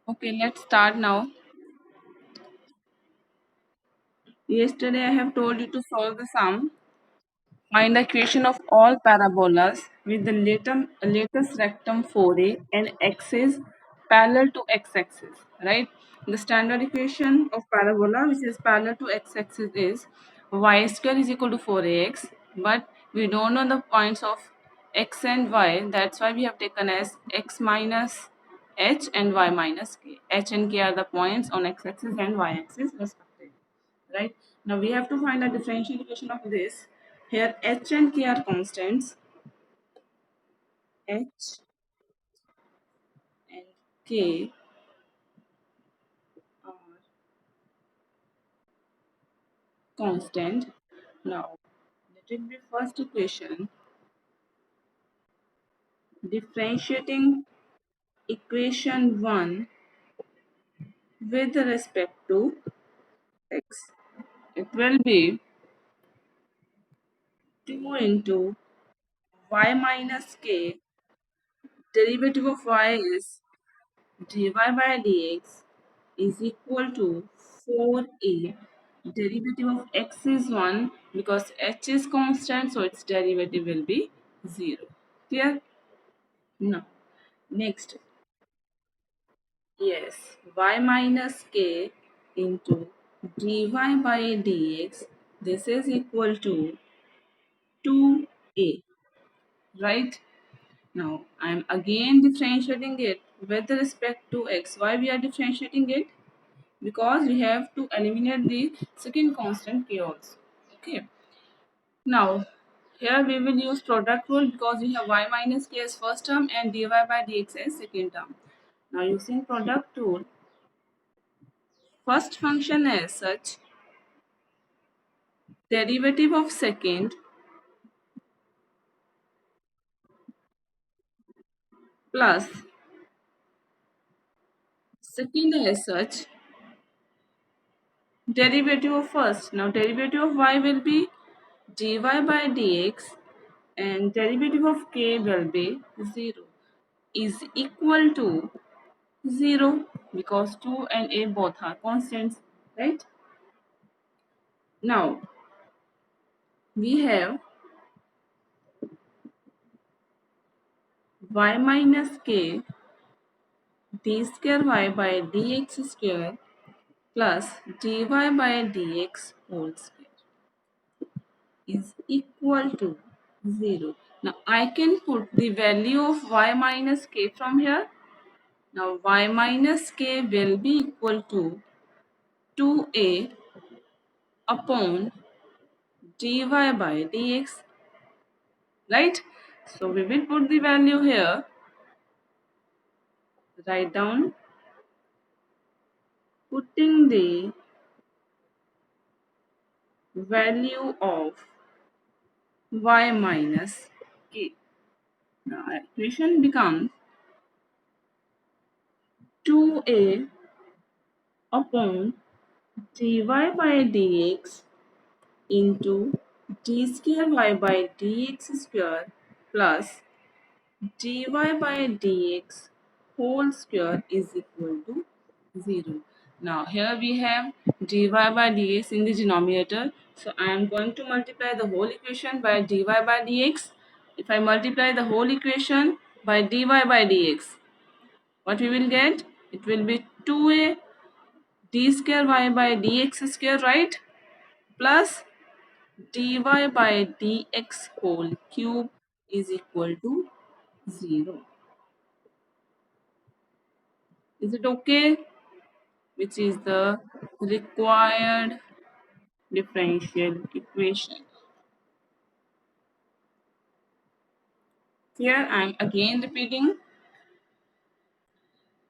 Okay, let's start now. Yesterday I have told you to solve the sum. Find the equation of all parabolas with the latest rectum 4a and axis parallel to x-axis, right? The standard equation of parabola which is parallel to x-axis is y square is equal to 4ax, but we don't know the points of x and y. That's why we have taken as x minus h and y minus k. H and k are the points on x-axis and y-axis respectively, right? Now we have to find the differential equation of this. Here h and k are constants. H and k are constant. Now let it be first equation. Differentiating equation 1 with respect to x. It will be 2 into y minus k. Derivative of y is dy by dx is equal to 4a. Derivative of x is 1 because h is constant, so its derivative will be 0. Clear? Now, next, yes, y minus k into dy by dx. This is equal to 2a, right? Now, I am again differentiating it with respect to x. Why we are differentiating it? Because we have to eliminate the second constant k also. Okay. Now, here we will use product rule because we have y minus k as first term and dy by dx as second term. Now, using product rule, first function as such, derivative of second plus second as such, derivative of first. Now, derivative of y will be dy by dx and derivative of k will be 0 is equal to 0 because 2 and a both are constants, right? Now we have y minus k d square y by dx square plus dy by dx whole square is equal to 0. Now I can put the value of y minus k from here. Now y minus k will be equal to 2a upon dy by dx, right? So we will put the value here, write down, putting the value of y minus k. Now equation becomes 2a upon dy by dx into d square y by dx square plus dy by dx whole square is equal to 0. Now here we have dy by dx in the denominator. So I am going to multiply the whole equation by dy by dx. If I multiply the whole equation by dy by dx, what we will get? It will be 2a d square y by dx square, right? Plus dy by dx whole cube is equal to 0. Is it okay? Which is the required differential equation. Here I am again repeating.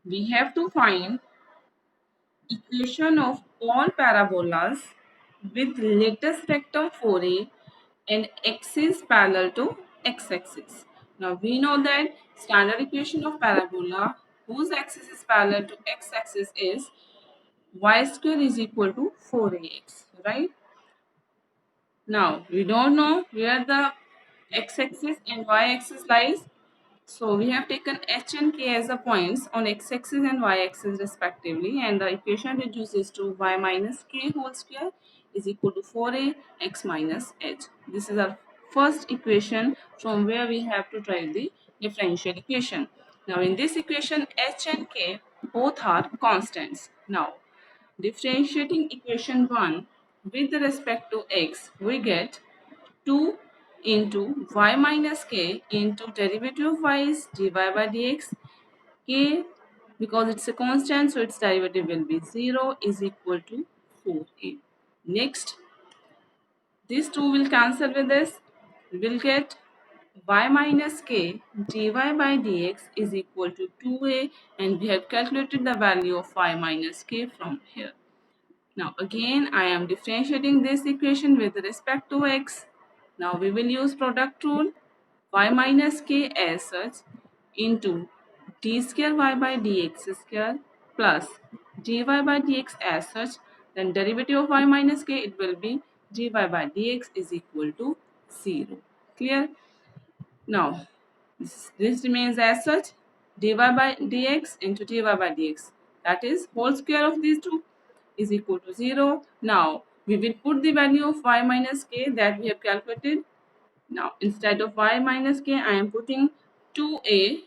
We have to find equation of all parabolas with latest rectum 4a and axis parallel to x-axis. Now we know that standard equation of parabola whose axis is parallel to x-axis is y square is equal to 4ax, right? Now we don't know where the x-axis and y-axis lies. So we have taken h and k as the points on x-axis and y-axis respectively, and the equation reduces to y minus k whole square is equal to 4a x minus h. This is our first equation from where we have to drive the differential equation. Now in this equation, h and k both are constants. Now differentiating equation 1 with respect to x, we get 2 into y minus k into derivative of y is dy by dx. K, because it's a constant, so its derivative will be 0 is equal to 4a. Next, these two will cancel with this. We will get y minus k dy by dx is equal to 2a, and we have calculated the value of y minus k from here. Now again I am differentiating this equation with respect to x. Now we will use product rule. Y minus k as such into d square y by dx square plus dy by dx as such, then derivative of y minus k, it will be dy by dx is equal to 0. Clear? Now this remains as such, dy by dx into dy by dx, that is whole square of these two is equal to 0. Now we will put the value of y minus k that we have calculated. Now instead of y minus k, I am putting 2a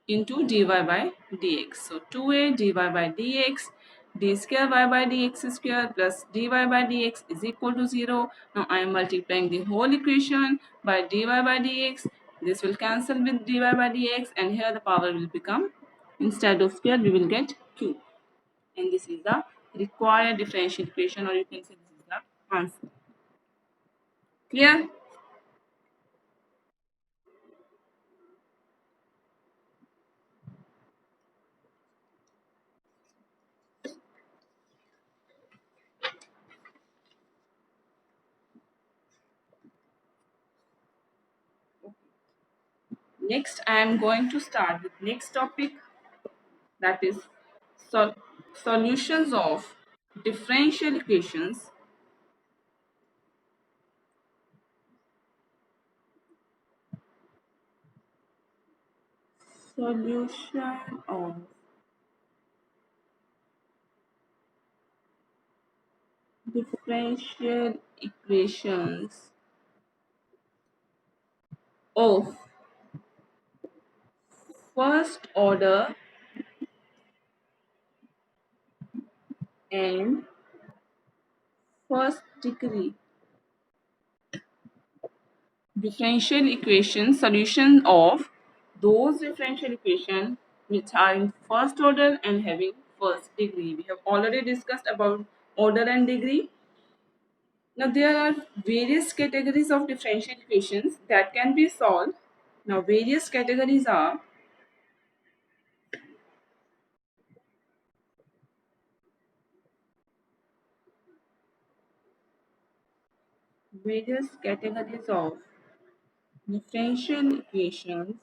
into dy by dx. So 2a dy by dx, d square y by dx square plus dy by dx is equal to 0. Now I am multiplying the whole equation by dy by dx. This will cancel with dy by dx, and here the power will become, instead of square we will get cube. And this is the required differential equation, or you can say this is the answer. Clear? Next, I am going to start with next topic, that is sol- solutions of differential equations. Solution of differential equations of first order and first degree. Differential equation solution of those differential equations which are in first order and having first degree. We have already discussed about order and degree. Now there are various categories of differential equations that can be solved. Now various categories are various categories of differential equations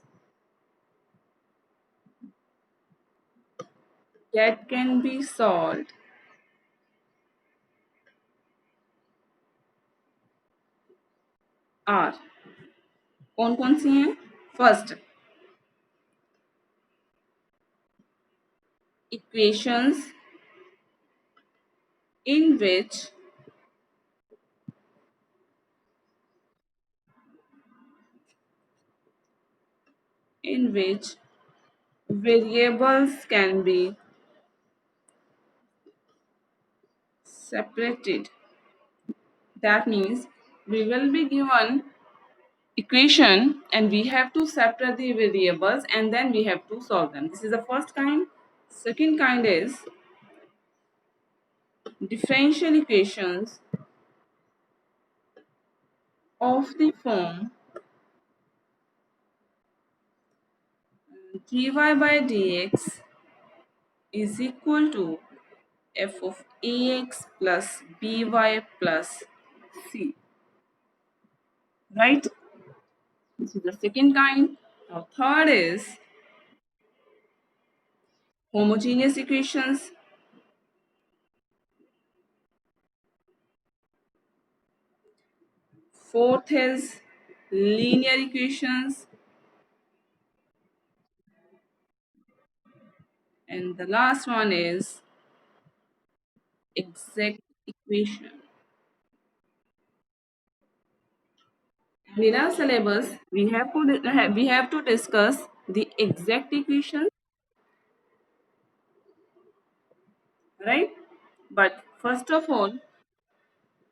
that can be solved are, कौन कौन सी हैं? First, equations in which in which variables can be separated. That means we will be given equation and we have to separate the variables and then we have to solve them. This is the first kind. Second kind is differential equations of the form dy by dx is equal to f of ax plus by plus c. Right? This is the second kind. Now third is homogeneous equations. Fourth is linear equations. And the last one is exact equation. And in our syllabus, we have to discuss the exact equation, right? But first of all,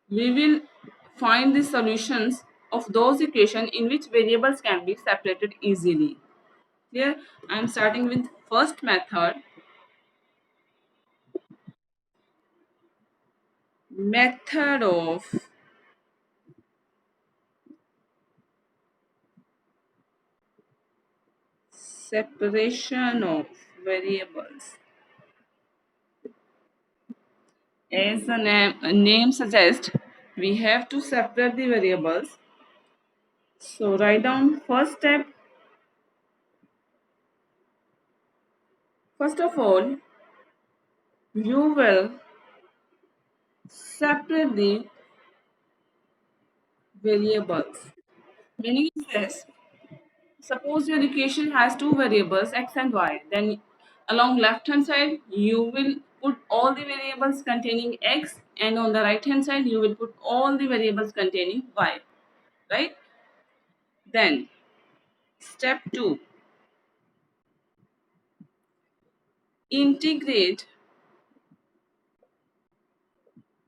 we will find the solutions of those equations in which variables can be separated easily. Here, I am starting with first method, method of separation of variables. As the name suggests, we have to separate the variables. So write down first step. First of all, you will separate the variables. Meaning it says, suppose your equation has two variables x and y. Then along left hand side you will put all the variables containing x, and on the right hand side you will put all the variables containing y. Right? Then step 2, integrate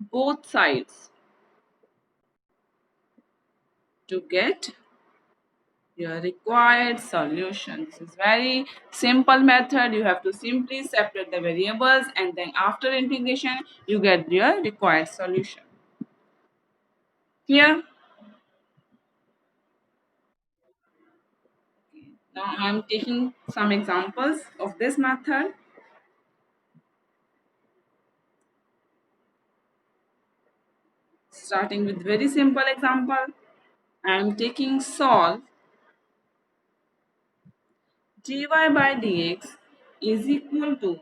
both sides to get your required solution. This is very simple method. You have to simply separate the variables, and then after integration you get your required solution. Here, now I am taking some examples of this method. Starting with very simple example, I am taking solve dy by dx is equal to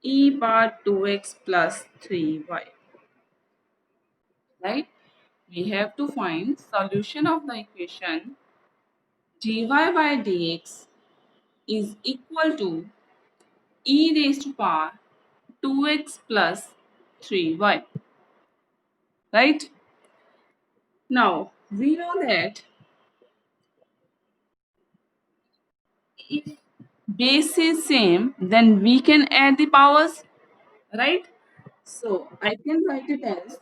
e power 2x plus 3y. Right? We have to find solution of the equation dy by dx is equal to e raised to power 2x plus 3y. Right? Now, we know that if base is same, then we can add the powers, right? So, I can write it as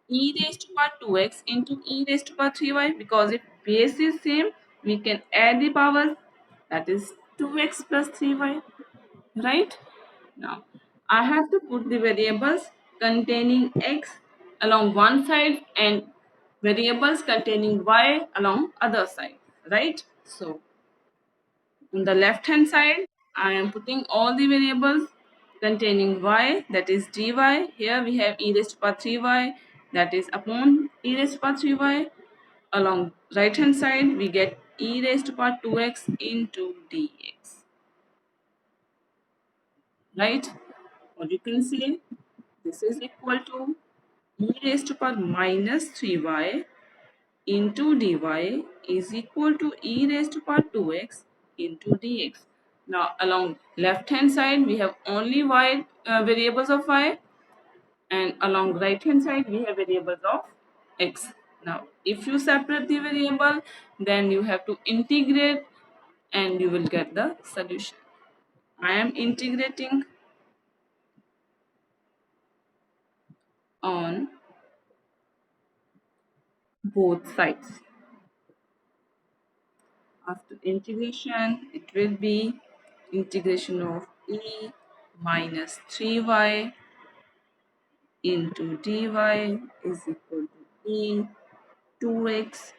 e raised to power 2x into e raised to power 3y, because if base is same, we can add the powers, that is 2x plus 3y, right? Now, I have to put the variables containing x along one side and variables containing y along other side, right? So, on the left hand side, I am putting all the variables containing y, that is dy. Here we have e raised to power 3y, that is upon e raised to power 3y. Along right hand side, we get e raised to power 2x into dx, right? Or you can say this is equal to e raised to power minus 3y into dy is equal to e raised to power 2x into dx. Now along left hand side we have only y, variables of y, and along right hand side we have variables of x. Now if you separate the variable, then you have to integrate and you will get the solution. I am integrating on both sides. After integration, it will be integration of e minus 3y into dy is equal to e 2x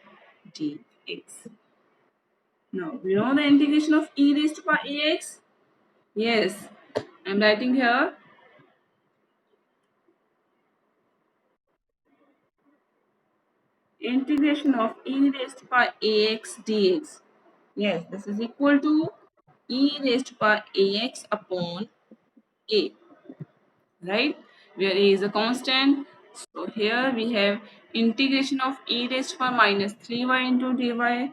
dx. Now, we know the integration of e raised to power ax? Yes, I am writing here integration of e raised to power ax dx. Yes, this is equal to e raised to power ax upon a, right? Where a is a constant. So here we have integration of e raised to power minus 3y into dy.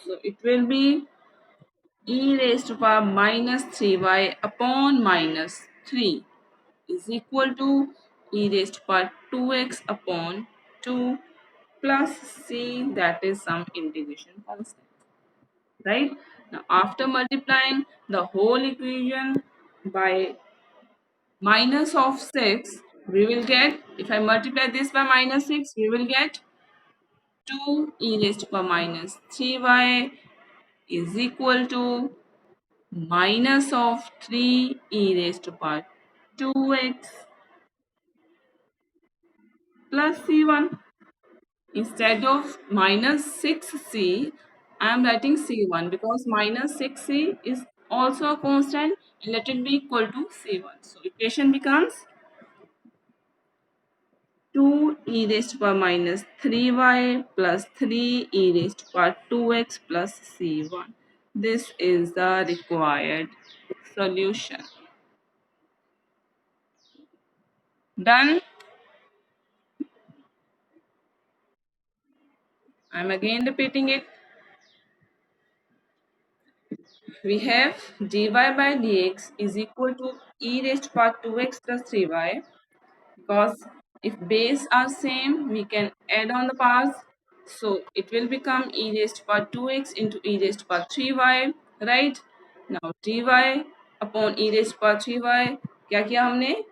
So it will be e raised to power minus 3y upon minus 3 is equal to e raised to power 2x upon 2 plus c, that is some integration constant, right? Now after multiplying the whole equation by minus of 6, we will get, if I multiply this by minus 6, we will get 2 e raised to power minus 3y is equal to minus of 3 e raised to power 2x plus c1. Instead of minus 6c, I am writing c1 because minus 6c is also a constant and let it be equal to c1. So equation becomes 2 e raised to power minus 3y plus 3 e raised to power 2x plus c1. This is the required solution. Done. I am again repeating it. We have dy by dx is equal to e raised to power 2x plus 3y, because if base are same we can add on the powers, so it will become e raised to power 2x into e raised to power 3y, right? Now dy upon e raised to power 3y, क्या किया हमने,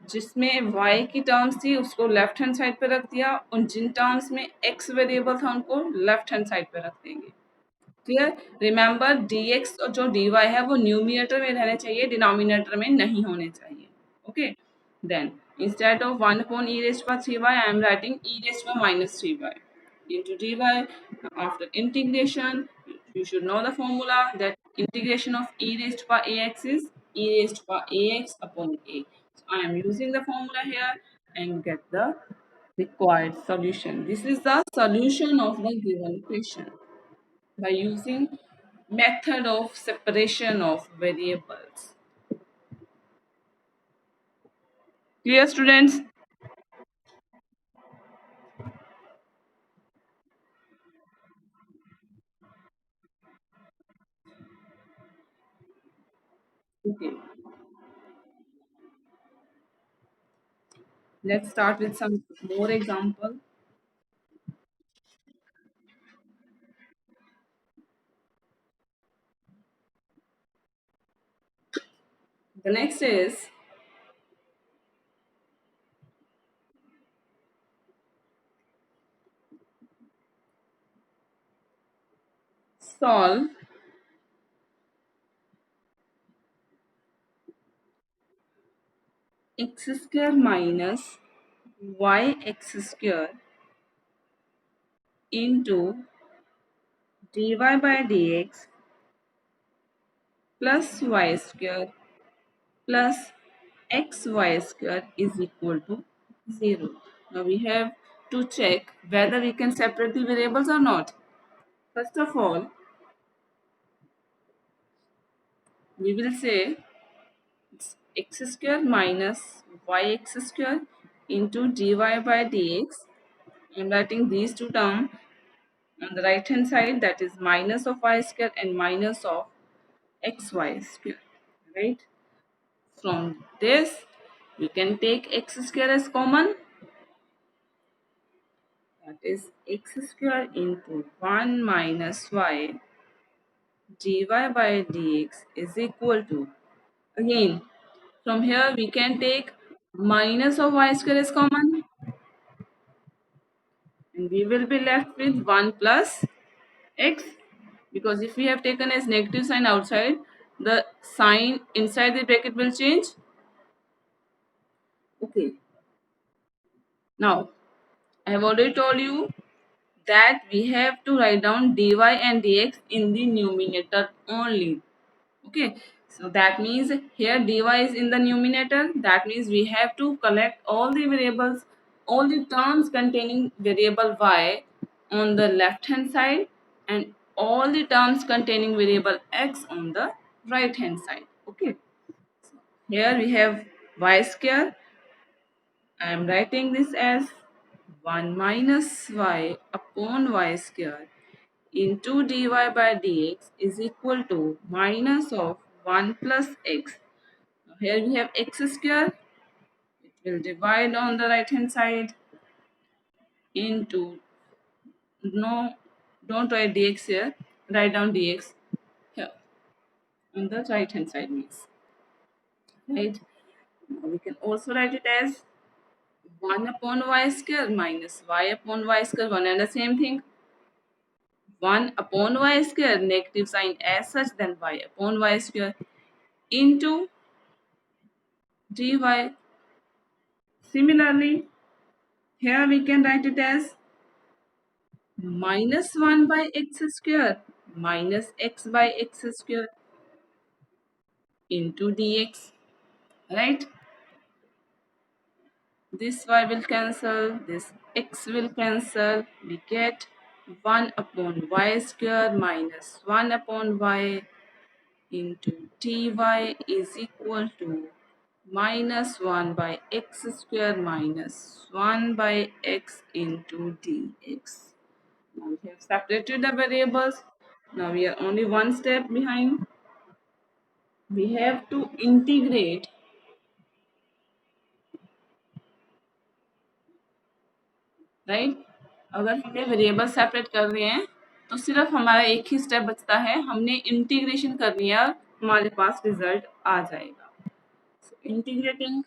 जिसमें y की terms थी उसको left hand side पे रख दिया, और जिन टर्म्स में x वेरिएबल था उनको लेफ्ट हैंड साइड पे रख देंगे। क्लियर? रिमेंबर dx और जो dy है वो न्यूमिनेटर में रहने चाहिए, डिनोमिनेटर में नहीं होने चाहिए। Okay, then instead of 1 upon e raised by 3y, I am writing e raised by minus 3y into dy. After integration, you should know the formula that integration of e raised by ax is e raised by ax upon a. So I am using the formula here and get the required solution. This is the solution of the given question by using method of separation of variables. Clear, students? Okay, let's start with some more example. The next is solve x square minus yx square into dy by dx plus y square plus xy square is equal to 0. Now we have to check whether we can separate the variables or not. First of all, we will say x square minus yx square into dy by dx. I am writing these two terms on the right hand side, that is minus of y square and minus of xy square, right? From this we can take x square as common, that is x square into 1 minus y dy by dx is equal to, again from here we can take minus of y square as common, and we will be left with 1 plus x, because if we have taken as negative sign outside, the sign inside the bracket will change. Okay, now I have already told you that we have to write down dy and dx in the numerator only. Okay, so that means here dy is in the numerator, that means we have to collect all the variables, all the terms containing variable y on the left hand side and all the terms containing variable x on the right hand side. Okay, here we have y square. I am writing this as 1 minus y upon y square into dy by dx is equal to minus of 1 plus x. Now here we have x square. It will divide on the right hand side into, no, don't write dx here, write down dx here on the right hand side means, right? Now we can also write it as 1 upon y square minus y upon y square, one and the same thing. 1 upon y square, negative sign as such, then y upon y square into dy. Similarly, here we can write it as minus 1 by x square minus x by x square into dx, right? This y will cancel, this x will cancel. We get 1 upon y square minus 1 upon y into dy is equal to minus 1 by x square minus 1 by x into dx. Now we have separated the variables. Now we are only one step behind. We have to integrate, right? अगर हमने variable separate कर रहे हैं तो सिर्फ हमारा एक ही step बचता है, हमने इंटीग्रेशन करनी है और हमारे पास रिजल्ट आ जाएगा. Integrating,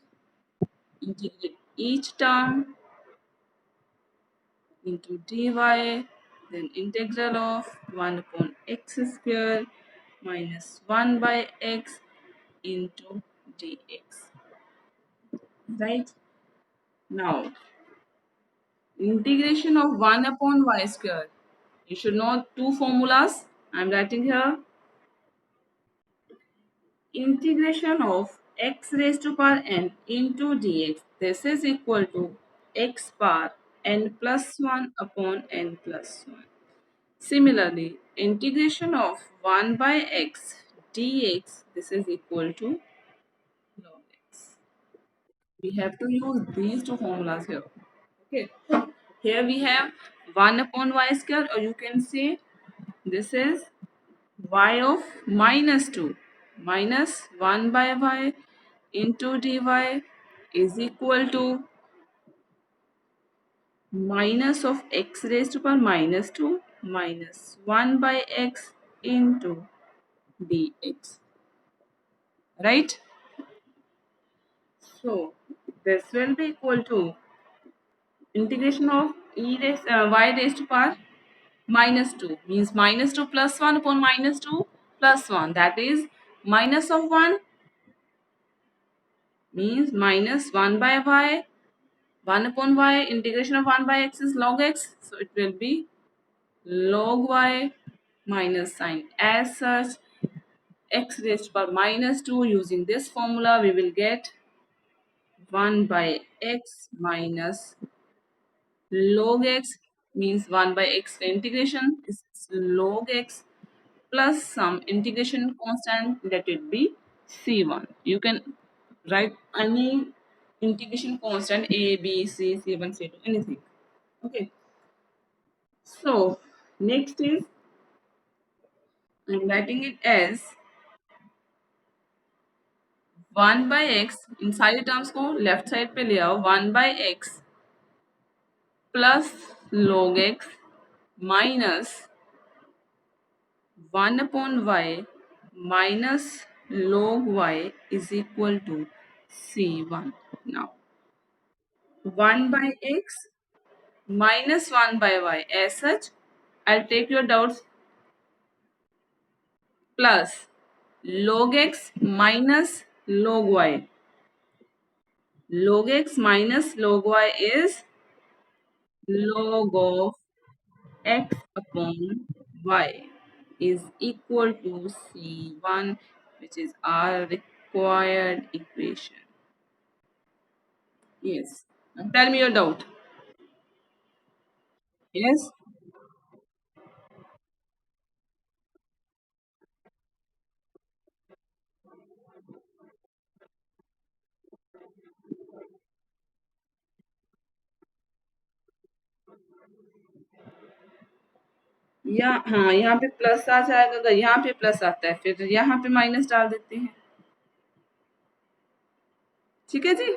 integrate each term into dy, then integral of 1 upon x square minus 1 by x into dx. Right? Now, integration of 1 upon y square. You should know two formulas. I am writing here. Integration of x raised to power n into dx. This is equal to x power n plus 1 upon n plus 1. Similarly, integration of 1 by x dx. This is equal to log x. We have to use these two formulas here. Okay. Here we have 1 upon y square, or you can say this is y of minus 2 minus 1 by y into dy is equal to minus of x raised to power minus 2 minus 1 by x into dx. Right? So this will be equal to integration of y raised to power minus 2 means minus 2 plus 1 upon minus 2 plus 1, that is minus of 1 means minus 1 by y, 1 upon y, integration of 1 by x is log x, so it will be log y minus sign as such x raised to power minus 2. Using this formula we will get 1 by x minus log x means 1 by x integration is log x plus some integration constant, let it be c1. You can write any integration constant a, b, c, c1, c2, anything. Okay. So next is I'm writing it as 1 by x, इन सारी terms को left side पे ले आओ, 1 by x plus log x minus 1 upon y minus log y is equal to c1. Now 1 by x minus 1 by y, as such I'll take your doubts, plus log x minus log y. Log x minus log y is log of x upon y is equal to c1, which is our required equation. Yes. Now tell me your doubt. Yes. या हाँ, यहाँ पे plus आ जाएगा, अगर यहाँ पे plus आता है फिर यहाँ पे माइनस डाल देते हैं। ठीक है जी,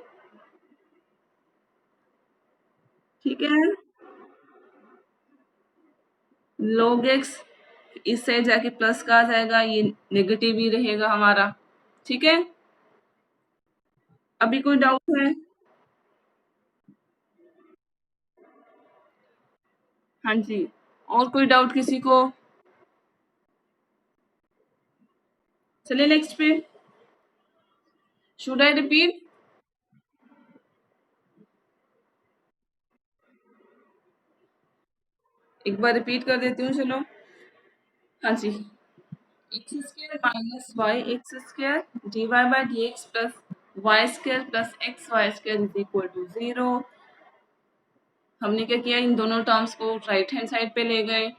ठीक है। log x इस साइड जाके प्लस का आ जाएगा, ये नेगेटिव ही रहेगा हमारा। ठीक है, अभी कोई डाउट है? हाँ जी, और कोई डाउट किसी को? चलिए नेक्स्ट पे। Should I repeat? एक बार रिपीट कर देती हूँ, चलो। हाँ जी, X square minus Y X square D Y by D X plus Y square plus X Y square is equal to 0। हमने क्या किया, इन दोनों टर्म्स को राइट हैंड साइड पे ले गए।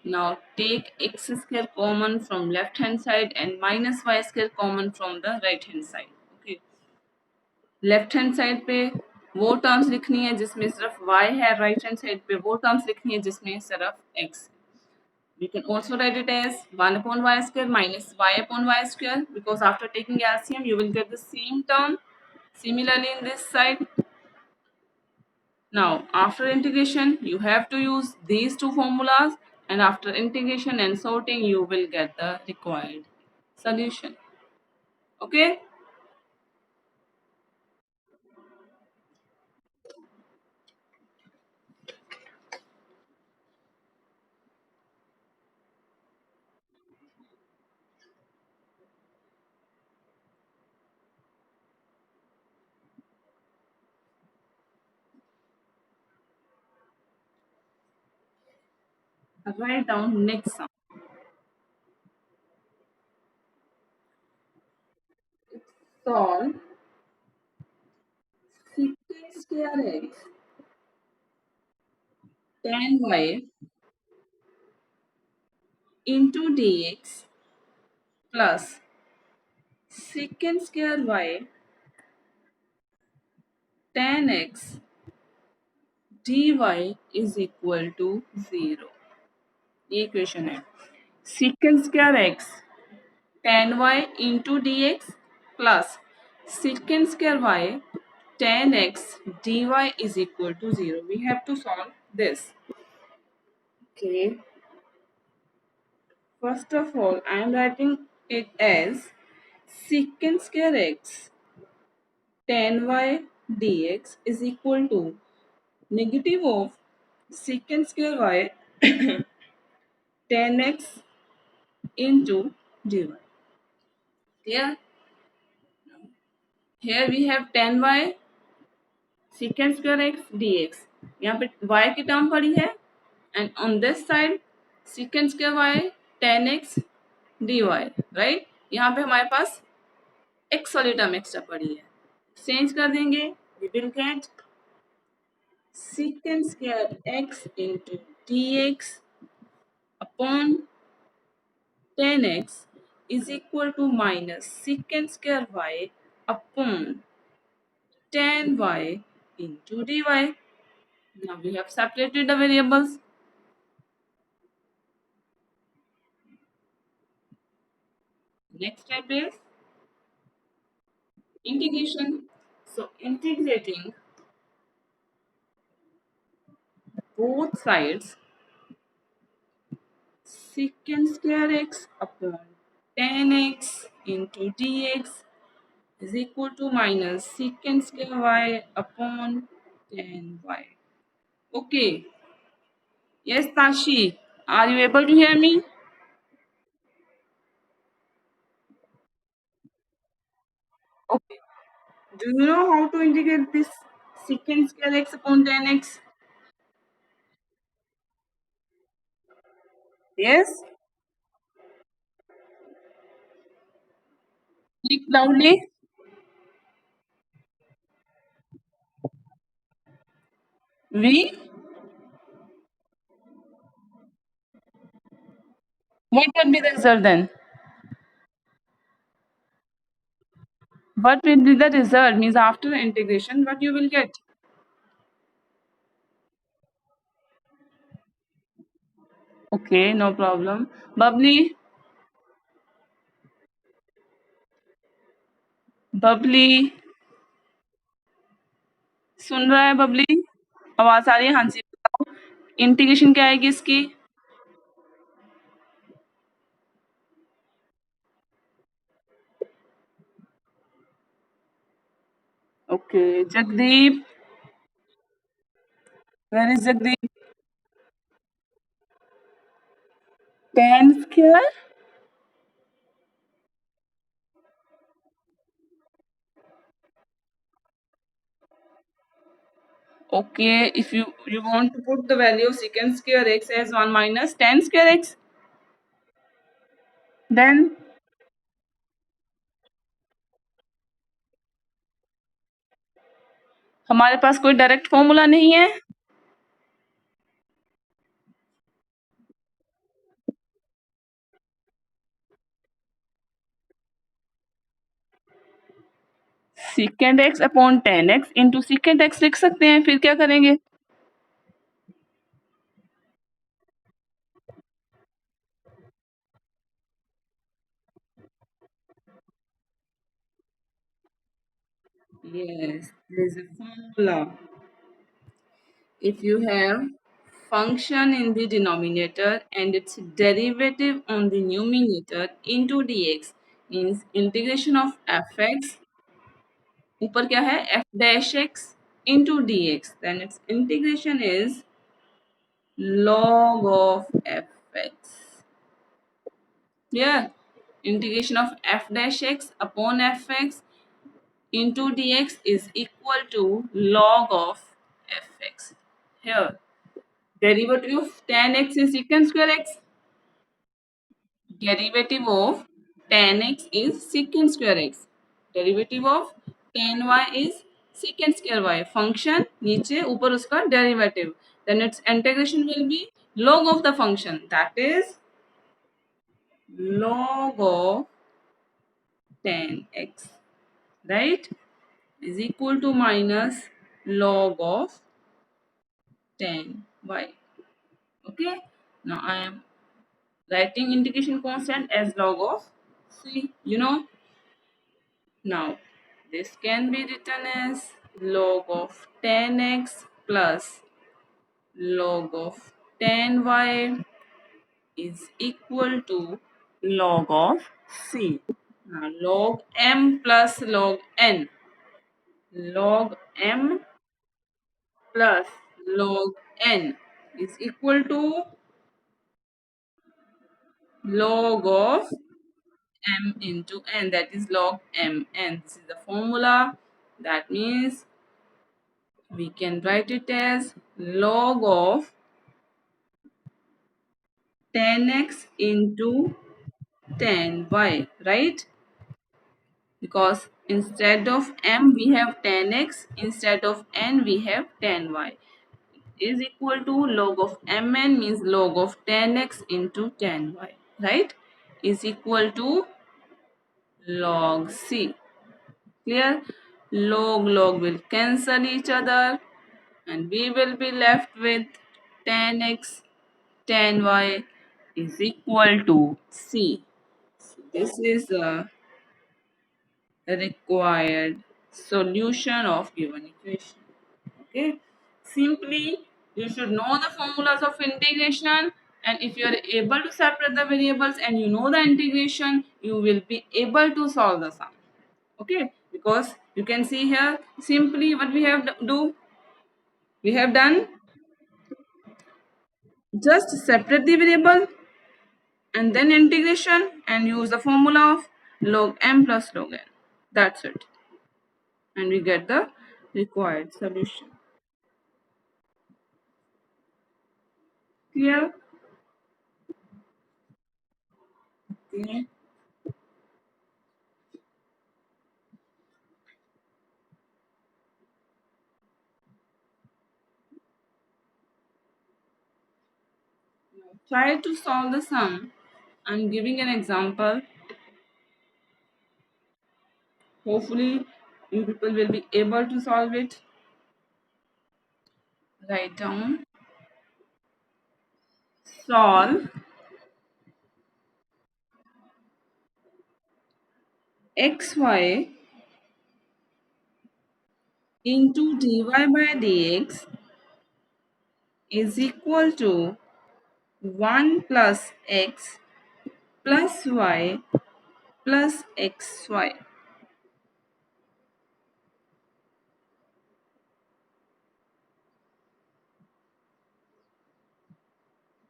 Now take X square common from left hand side and minus Y square common from the right hand side. Okay, left hand side पे वो टर्म्स लिखनी है जिसमें सिर्फ y है, राइट हैंड साइड पे वो टर्म्स लिखनी है जिसमें सिर्फ x। We can also write it as 1 upon y square minus y upon y square, because after taking LCM you will get the same term. Similarly in this side, now after integration you have to use these two formulas, and after integration and sorting you will get the required solution. Okay, write down next sum. Solve secant square x tan y into dx plus secant square y tan x dy is equal to 0। ये equation है। secant square x tan y into dx plus secant square y tan x dy is equal to 0। We have to solve this. Okay, first of all I am writing it as secant square x tan y dx is equal to negative of secant square y tan x into dy. Clear? Here we have tan y secant square x dx. यहाँ पे y की term पड़ी है, and on this side secant square y tan x dy, right? यहाँ पे हमारे पास x वाली term extra पड़ी है, चेंज कर देंगे। we will get secant square x into dx upon tan x is equal to minus secant square y upon tan y into dy. Now we have separated the variables. Next step is integration. So integrating both sides, secant square x upon tan x into dx is equal to minus secant square y upon tan y. Okay. Yes, Tashi. Are you able to hear me? Okay. Do you know how to integrate this secant square x upon tan x? Yes. Speak loudly. We. What would be the result then? What will be the result? Means after integration, what you will get? Okay, no problem. Bubbly, Babli सुन रहा है बबली? आवाज आ रही है? हाँ जी बताओ। Integration क्या आएगी इसकी? Okay Jagdeep, where is Jagdeep? Ten square. Okay, if you want to put the value of secant square x as 1 minus tan square x, then हमारे पास कोई डायरेक्ट फॉर्मूला नहीं है। secant x upon tan x into secant x लिख सकते हैं, फिर क्या करेंगे? Yes, there is a formula. If you have function in the denominator and its derivative on the numerator into dx means integration of fx, ऊपर क्या है f dash x into dx, then its integration is log of fx. Yeah, integration of f dash x upon fx into dx is equal to log of fx. Here, derivative of tan x is secant square x. Derivative of tan x is secant square x. Derivative of tan y is secant square y. Function नीचे ऊपर उसका derivative. Then its integration will be log of the function. That is log of tan x, right, is equal to minus log of tan y. Okay. Now I am writing integration constant as log of c. Now this can be written as log of tan x plus log of tan y is equal to log of c. Now log m plus log n. Log m plus log n is equal to log of m into n, that is log mn. This is the formula. That means we can write it as log of tan x into tan y, right? Because instead of m we have tan x, instead of n we have tan y, is equal to log of mn means log of tan x into tan y, right, is equal to log c. Clear? Log will cancel each other and we will be left with tan x tan y is equal to c. So this is the required solution of given equation. Okay, simply you should know the formulas of integration, and if you are able to separate the variables and you know the integration, you will be able to solve the sum. Okay, because you can see here simply what we have we have done, just separate the variable and then integration and use the formula of log m plus log n. That's it, and we get the required solution. Clear? Okay. Try to solve the sum. I'm giving an example. Hopefully, you people will be able to solve it. Write down solve xy into dy by dx is equal to 1 plus x plus y plus xy.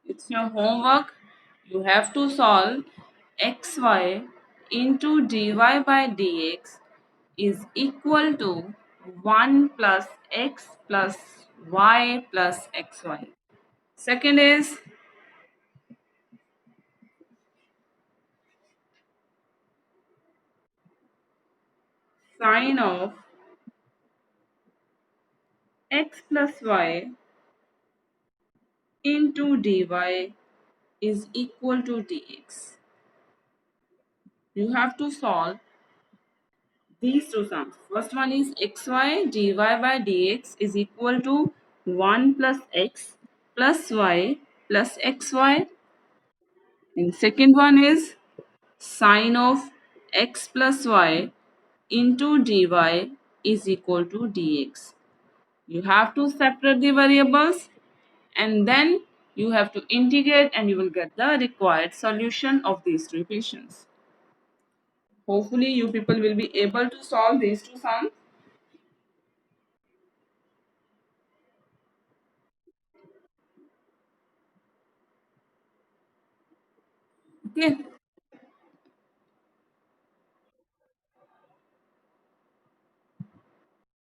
It's your homework. You have to solve xy into dy by dx is equal to 1 plus x plus y plus xy. Second is sine of x plus y into dy is equal to dx. You have to solve these two sums. First one is xy dy by dx is equal to 1 plus x plus y plus xy. And second one is sine of x plus y into dy is equal to dx. You have to separate the variables and then you have to integrate and you will get the required solution of these two equations. Hopefully you people will be able to solve these two sums. Okay.